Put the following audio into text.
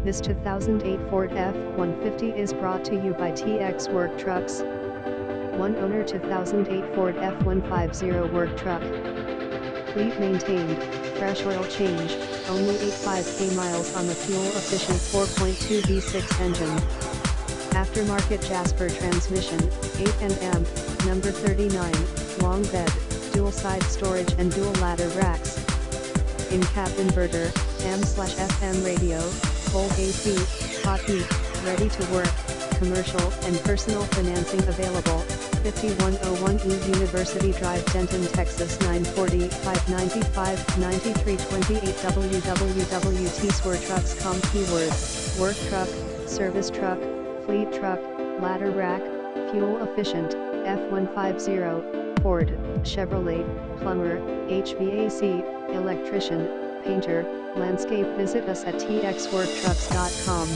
This 2008 Ford F-150 is brought to you by TX Work Trucks. One owner 2008 Ford F-150 work truck. Fleet maintained, fresh oil change, only 85k miles on the fuel-efficient 4.2 V6 engine. Aftermarket Jasper transmission, 8N number 39, long bed, dual side storage and dual ladder racks. In-cab inverter, AM/FM radio, cold AC, hot heat, ready to work, commercial and personal financing available. 5101 E University Drive, Denton, Texas 940 595 9328 www.tswertrucks.com. Keywords: work truck, service truck, fleet truck, ladder rack, fuel efficient, F-150, Ford, Chevrolet, plumber, HVAC, electrician, painter, landscape. Visit us at txworktrucks.com.